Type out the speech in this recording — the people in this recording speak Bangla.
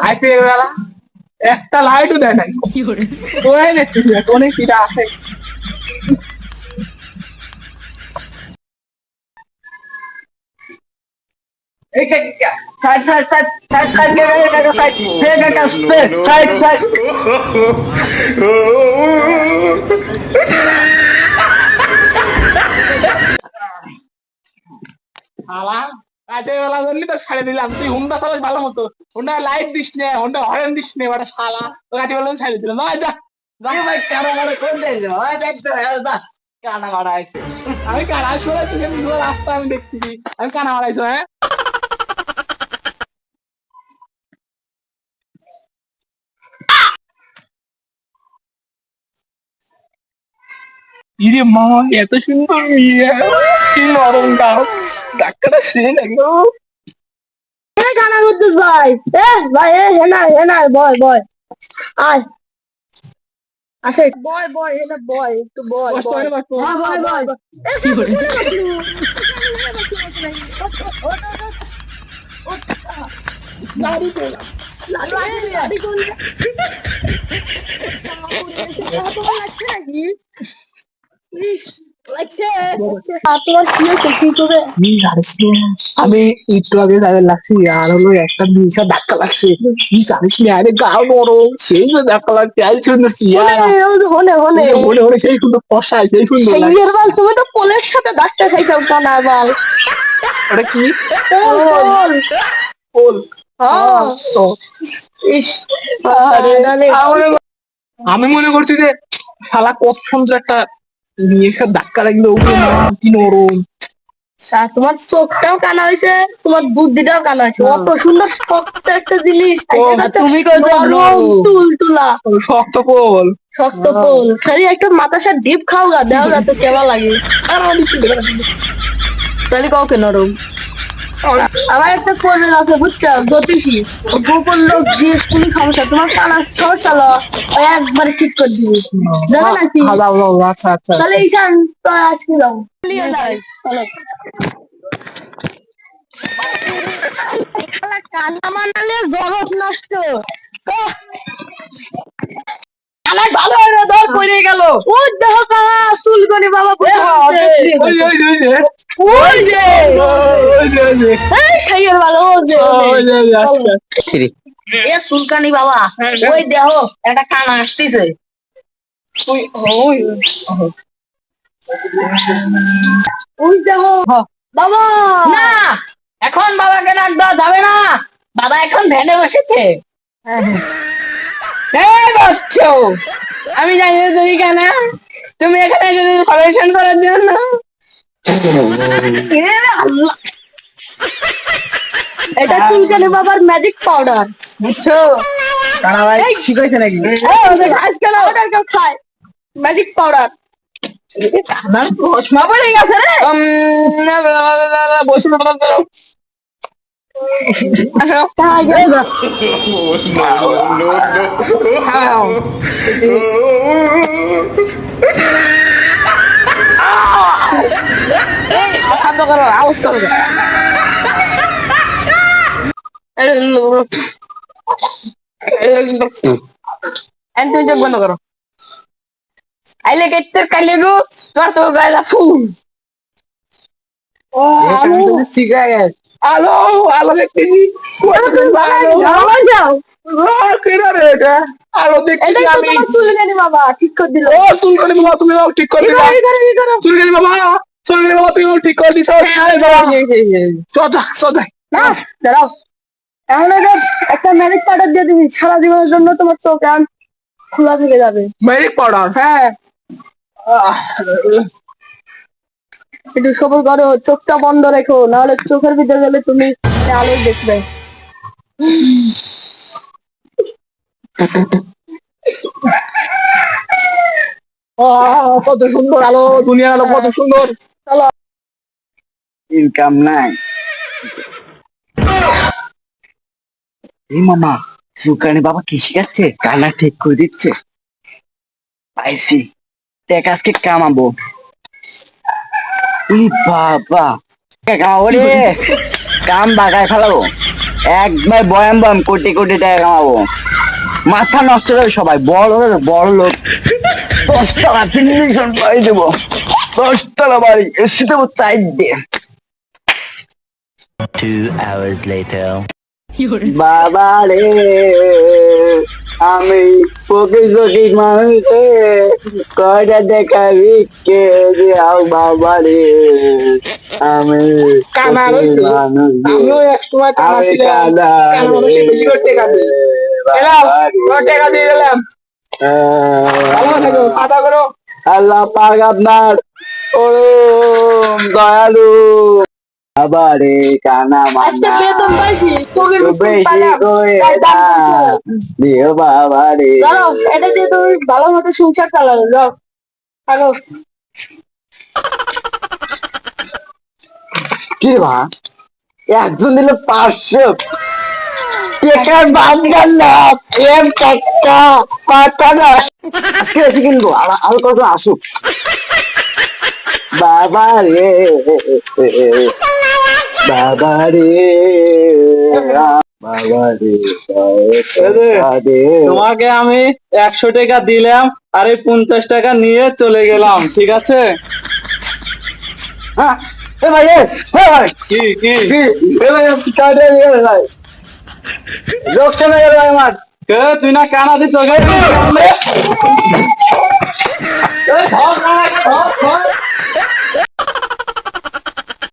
আইতে বেলা একটা লাইটও দেয় নাই তোরাই দেখতেছি না কোনে কিটা আছে এই side side side side side কাকা সাইড হে কাকা সাইড সাইড শালা রাতে বেলা ধরলি তো ছাড়ে দিলাম তুই হুন্ডা চালাস ভালো মতো হুন্ডা লাইট দিস নে হুন্ডা হরেন দিস নে বাটা শালা তো রাতে বেলা ছাড়ে দিলাম না যা যা ভাই কারো মারে কোন দেয় যা দেখতে যা কানা মারা আইছে আমি কানা শুনে তুই পুরো রাস্তা আমি দেখতেছি আমি কানা মারাইছো হ্যাঁ ইরে মামা এত সুন্দর মেয়ে কি নরম গাও ডাক্তারটা সে একদম গানা করছিস ভাই ভাই হেনা হেনা বয় বয় আয় আসে বয় বয় হেনা বয় একটু বয় বয় হ্যাঁ বয় বয় কি করে লাড়ি দে লাড়ি কোন লাগছে নাকি আমি একটু আগে তাদের লাগছি আর হলো একটা জিনিস ধাক্কা লাগছে কি জানিস না আরে গাও নরম সেই যে ধাক্কা লাগছে আর সুন্দর হনে হনে মনে মনে সেই সুন্দর কষায় সেই সুন্দর সেইয়ের বাল তুমি তো পোলের সাথে ধাক্কা খাইছাও কানা বাল ওটা কি পোল পোল ইস আমি মনে করছি যে শালা কত সুন্দর একটা নিয়ে ধাক্কা লাগলো কি নরম তোমার চোখটাও কানা হয়েছে তোমার বুদ্ধিটাও কানা হয়েছে অত সুন্দর শক্ত একটা জিনিস তুমি তুল তুলা শক্ত পোল শক্ত পোল খালি একটা মাথাসা ডিপ খাও গা দেও গা তো কেমন লাগে তাহলে কাউকে নরম আমার একটা কোয়েল আছে বুঝছো জ্যোতিষী গোপন লোক যে কোনো সমস্যা তোমার কানা সমস্যা হলো একবারে ঠিক করে দিবি জানো নাকি আচ্ছা আচ্ছা তাহলে ঈশান তো আজকে যাও কান্না মানালে জগৎ নষ্ট ভালো হলো দর পড়ে গেল ও দেখো কাহা চুলকনি বাবা ওই যে এই শাইয়ের ভালো ওই যে এ চুলকানি বাবা ওই দেখো একটা কানা আসতেছে ওই দেখো বাবা না এখন বাবাকে ডাক দেওয়া যাবে না বাবা এখন ধ্যানে বসেছে বসছো আমি জানি না তুমি কেন তুমি এখানে সলিউশন করার জন্য এটা চুলকানি বাবার ম্যাজিক পাউডার বুঝছো ভাই ঠিক হয়েছে নাকি আজকাল পাউডার কেউ খায় ম্যাজিক পাউডার আমার চশমা পড়ে গেছে রে বসে শান্ত করো আওয়াজ করো তুই চোখ বন্ধ করো আইলে কেটে কাইলে গো তোর তো গায়ে ফুল শিখা গেছে আলো আলো দেখতেছি যাও আলো দেখতেছি আমি চুলকানি বাবা ঠিক করে দিল ও চুলকানি বাবা তুমি ঠিক করে দিলা চুলকানি বাবা চুলকানি বাবা তুমি ঠিক করে দিছো সোজা সোজা না দাঁড়াও এখন একটা ম্যাজিক পাউডার দিয়ে দিবি সারা জীবনের জন্য তোমার চোখ কান খোলা থেকে যাবে ম্যাজিক পাউডার হ্যাঁ একটু সবুর করো চোখটা বন্ধ রেখো নাহলে চোখের ভিতরে গেলে তুমি আলো দেখবে কত সুন্দর আলো দুনিয়ার আলো কত সুন্দর চলো ইনকাম নাই এই মামা সুকানি বাবা কি শিখাচ্ছে কানা ঠিক করে দিচ্ছে পাইছি দেখ আজকে কামাবো ই বাবা কামাবো রে কাম বাগায় ফেলাবো একবার বয়াম বয়াম কোটি কোটি টাকা কামাবো, মাথা নষ্ট করে সবাই বড় বড় লোক। 10 তলা ফিনিশন পাই দেবো, 10 তলা বাড়ি এসে দেবো 4 দিয়ে। 2 hours later. বাবা রে আমি প্রকৃত মানুষে কয়টা দেখাবি কে যাও বাবা রে আমি কানা রয়েছে। মানুষ রে। আমিও এক সময় কানা আমি ছিলাম, কানা কানা মানুষের বেশি করে টেকা দেয়। এলাম, তোমার টেকা দিয়ে গেলাম, ভালো থাকো, খাতা করো। আল্লাহ পাক আপনার ওম দয়ালু। বাবা রে কানা আজকে মানা বেতন পাইছি তোকে তো বিস্কুট বেশি পাইলাম করে তাই দাম না করেছে। দিও বাবা রে। দাঁড়াও এটা দিয়ে তুমি ভালো মতো সংসার চালাবে যাও থাকো। কি রে মা, একজন দিল 500 টেকার বাজগার না এম টাকা পাঠানো। আজকে এসে কিনবো আর কত আসুক। বাবা রে বাবা রে বাবা রে তোমাকে আমি 100 টাকা দিলাম আর এই 50 টাকা নিয়ে চলে গেলাম, ঠিক আছে? হ্যাঁ এ ভাই এ ভাই কি কি কি এ ভাই কাটে নিয়ে ভাই লোক চলে গেল ভাই আমার। কে তুই না কানা দিচ্ছ গে? এই ধর কানাকে, ধর ধর